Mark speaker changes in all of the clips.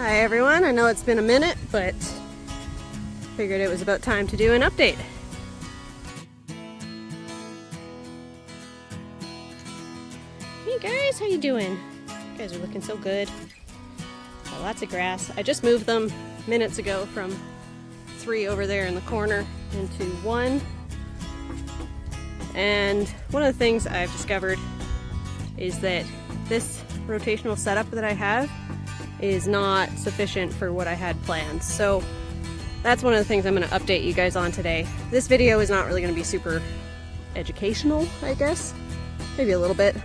Speaker 1: Hi everyone, I know it's been a minute, but figured it was about time to do an update. Hey guys, how you doing? You guys are looking so good. Got lots of grass. I just moved them minutes ago from 3 over there in the corner into 1. And one of the things I've discovered is that this rotational setup that I have is not sufficient for what I had planned. So that's one of the things I'm going to update you guys on today. This video is not really going to be super educational, I guess. Maybe a little bit,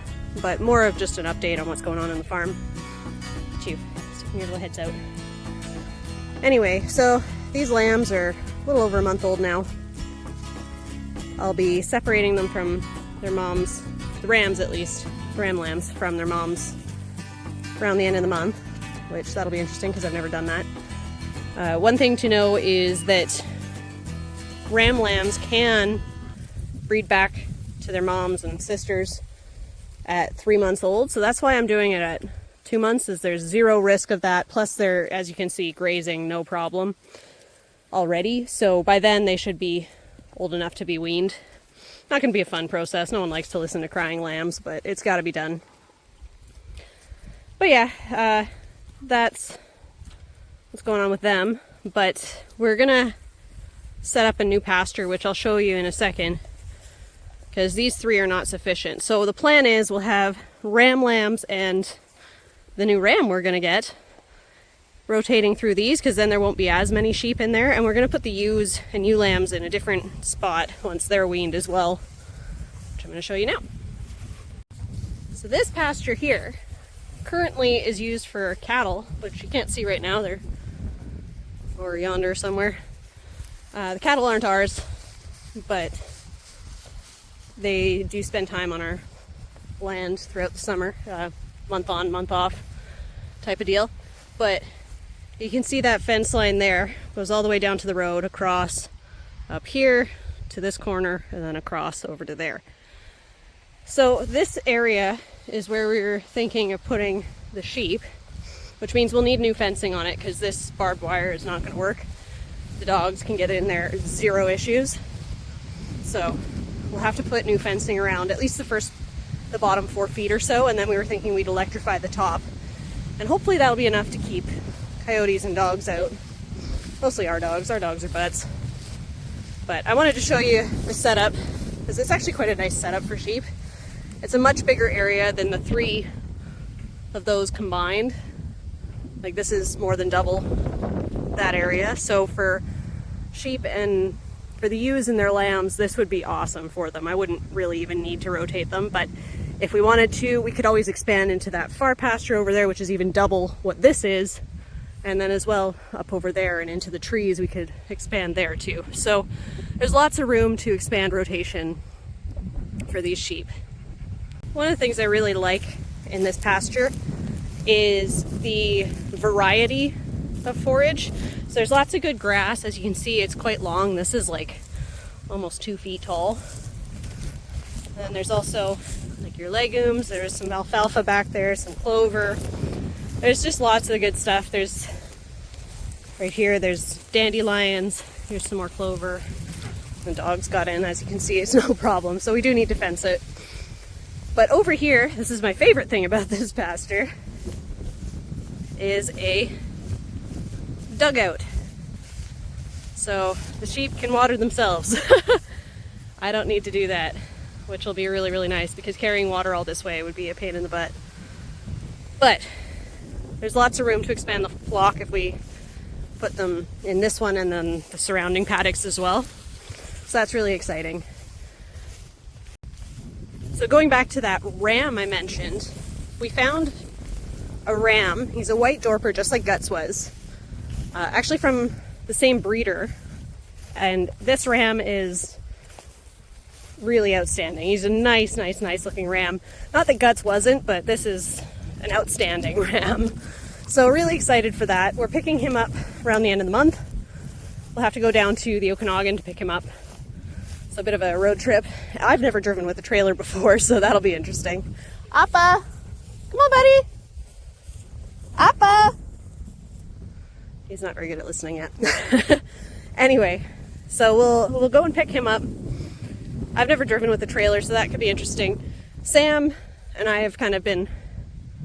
Speaker 1: but more of just an update on what's going on the farm. Sticking your little heads out. Anyway, so these lambs are a little over a month old now. I'll be separating them from their moms, the rams at least, ram lambs from their moms around the end of the month, which that'll be interesting because I've never done that. One thing to know is that ram lambs can breed back to their moms and sisters at 3 months old, so that's why I'm doing it at 2 months, is there's zero risk of that. Plus they're, as you can see, grazing no problem already, so by then they should be old enough to be weaned. Not going to be a fun process. No one likes to listen to crying lambs, but it's got to be done. But yeah, that's what's going on with them. But we're gonna set up a new pasture, which I'll show you in a second, because these 3 are not sufficient. So the plan is we'll have ram lambs and the new ram we're gonna get rotating through these, because then there won't be as many sheep in there, and we're gonna put the ewes and ewe lambs in a different spot once they're weaned as well, which I'm gonna show you now. So this pasture here currently is used for cattle, which you can't see right now. They're over yonder somewhere. The cattle aren't ours, but they do spend time on our land throughout the summer, month on, month off type of deal. But you can see that fence line there goes all the way down to the road, across up here to this corner, and then across over to there. So this area is where we were thinking of putting the sheep, which means we'll need new fencing on it because this barbed wire is not going to work. The dogs can get in there, 0 issues. So we'll have to put new fencing around at least the bottom 4 feet or so, and then we were thinking we'd electrify the top, and hopefully that'll be enough to keep coyotes and dogs out. Mostly our dogs are butts. But I wanted to show you the setup because it's actually quite a nice setup for sheep. It's a much bigger area than the 3 of those combined. Like, this is more than double that area. So for sheep and for the ewes and their lambs, this would be awesome for them. I wouldn't really even need to rotate them, but if we wanted to, we could always expand into that far pasture over there, which is even double what this is. And then as well, up over there and into the trees, we could expand there too. So there's lots of room to expand rotation for these sheep. One of the things I really like in this pasture is the variety of forage. So there's lots of good grass. As you can see, it's quite long. This is like almost 2 feet tall. And then there's also like your legumes. There's some alfalfa back there, some clover. There's just lots of good stuff. There's right here, there's dandelions. Here's some more clover. The dogs got in, as you can see, it's no problem. So we do need to fence it. But over here, this is my favorite thing about this pasture, is a dugout. So the sheep can water themselves. I don't need to do that, which will be really, really nice because carrying water all this way would be a pain in the butt. But there's lots of room to expand the flock if we put them in this one and then the surrounding paddocks as well. So that's really exciting. So going back to that ram I mentioned, we found a ram. He's a white Dorper, just like Guts was. Actually from the same breeder. And this ram is really outstanding. He's a nice looking ram. Not that Guts wasn't, but this is an outstanding ram. So really excited for that. We're picking him up around the end of the month. We'll have to go down to the Okanagan to pick him up. So a bit of a road trip. I've never driven with a trailer before, so that'll be interesting. Appa! Come on, buddy! Appa! He's not very good at listening yet. Anyway, so we'll go and pick him up. I've never driven with a trailer, so that could be interesting. Sam and I have kind of been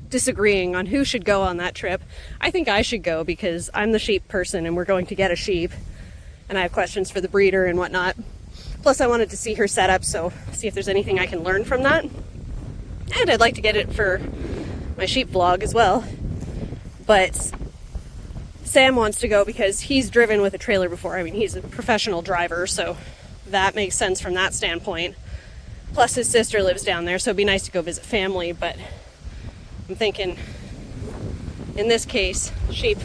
Speaker 1: disagreeing on who should go on that trip. I think I should go because I'm the sheep person and we're going to get a sheep, and I have questions for the breeder and whatnot. Plus I wanted to see her setup, so see if there's anything I can learn from that. And I'd like to get it for my sheep vlog as well. But Sam wants to go because he's driven with a trailer before. I mean, he's a professional driver, so that makes sense from that standpoint. Plus his sister lives down there, so it'd be nice to go visit family, but I'm thinking in this case, sheep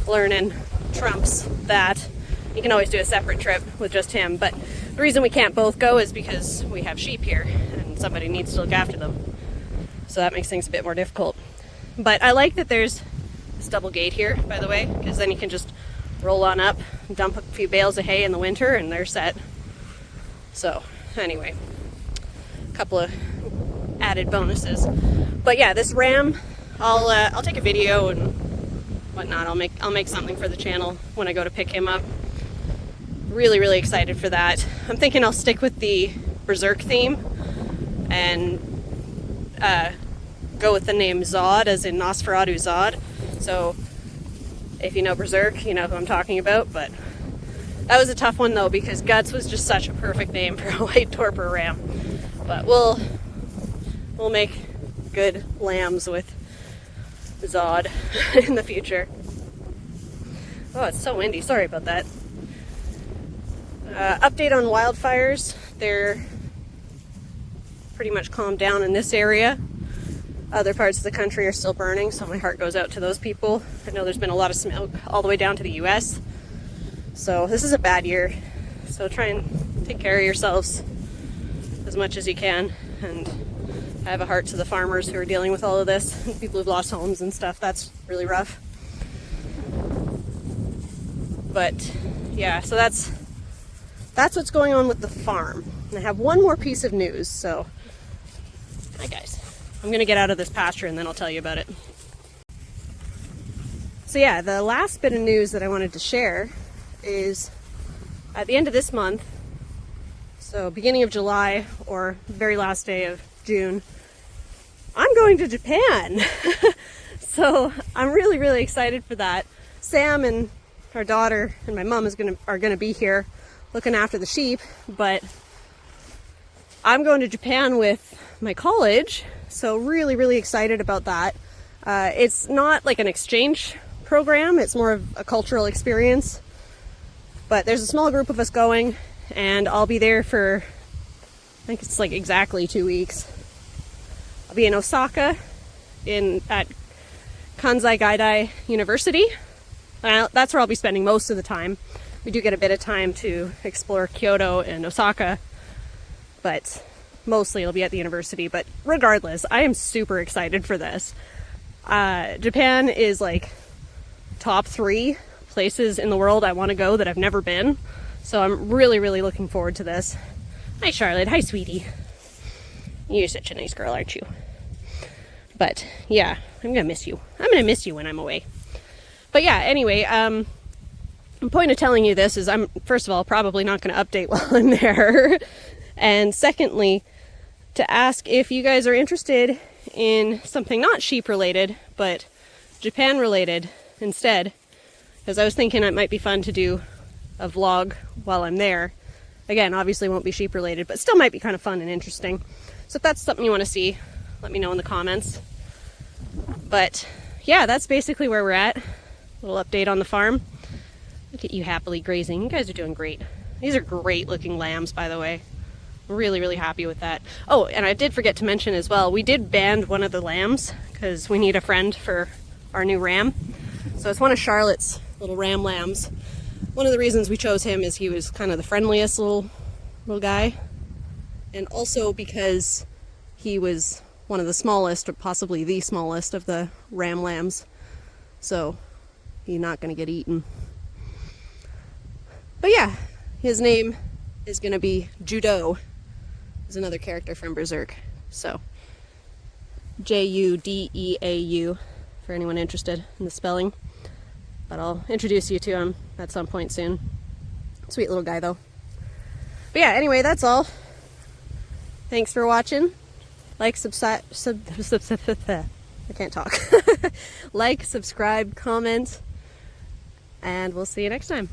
Speaker 1: learning trumps that. You can always do a separate trip with just him, but the reason we can't both go is because we have sheep here and somebody needs to look after them. So that makes things a bit more difficult. But I like that there's this double gate here, by the way, because then you can just roll on up, dump a few bales of hay in the winter, and they're set. So anyway, a couple of added bonuses. But yeah, this ram, I'll take a video and whatnot. I'll make something for the channel when I go to pick him up. Really excited for that. I'm thinking I'll stick with the Berserk theme and go with the name Zod, as in Nosferatu Zod. So if you know Berserk, you know who I'm talking about. But that was a tough one though, because Guts was just such a perfect name for a white torpor ram. But we'll make good lambs with Zod in the future. Oh, it's so windy. Sorry about that. Update on wildfires. They're pretty much calmed down in this area. Other parts of the country are still burning, so my heart goes out to those people. I know there's been a lot of smoke all the way down to the US. So this is a bad year. So try and take care of yourselves as much as you can. And I have a heart to the farmers who are dealing with all of this. People who've lost homes and stuff. That's really rough. But yeah, so that's what's going on with the farm. And I have one more piece of news, so hi guys. I'm gonna get out of this pasture and then I'll tell you about it. So yeah, the last bit of news that I wanted to share is at the end of this month, so beginning of July or very last day of June, I'm going to Japan. So I'm really excited for that. Sam and our daughter and my mom are gonna be here looking after the sheep, but I'm going to Japan with my college, so really excited about that. It's not like an exchange program, it's more of a cultural experience, but there's a small group of us going, and I'll be there for, I think it's like exactly 2 weeks. I'll be in Osaka at Kansai Gaidai University. That's where I'll be spending most of the time. We do get a bit of time to explore Kyoto and Osaka, but mostly it'll be at the university. But regardless, I am super excited for this. Japan is like top 3 places in the world I want to go that I've never been. So I'm really looking forward to this. Hi Charlotte, hi sweetie. You're such a nice girl, aren't you? But yeah, I'm gonna miss you. I'm gonna miss you when I'm away. But yeah, anyway, the point of telling you this is I'm, first of all, probably not going to update while I'm there. And secondly, to ask if you guys are interested in something not sheep related, but Japan related instead. Because I was thinking it might be fun to do a vlog while I'm there. Again, obviously won't be sheep related, but still might be kind of fun and interesting. So if that's something you want to see, let me know in the comments. But yeah, that's basically where we're at. A little update on the farm. Look at you happily grazing. You guys are doing great. These are great looking lambs, by the way. Really happy with that. Oh, and I did forget to mention as well, we did band one of the lambs because we need a friend for our new ram. So it's one of Charlotte's little ram lambs. One of the reasons we chose him is he was kind of the friendliest little guy. And also because he was one of the smallest, or possibly the smallest of the ram lambs. So he's not going to get eaten. But yeah, his name is going to be Judeau. Is another character from Berserk. So Judeau, for anyone interested in the spelling. But I'll introduce you to him at some point soon. Sweet little guy though. But yeah, anyway, that's all. Thanks for watching. Like, subscribe, I can't talk. Like, subscribe, comment, and we'll see you next time.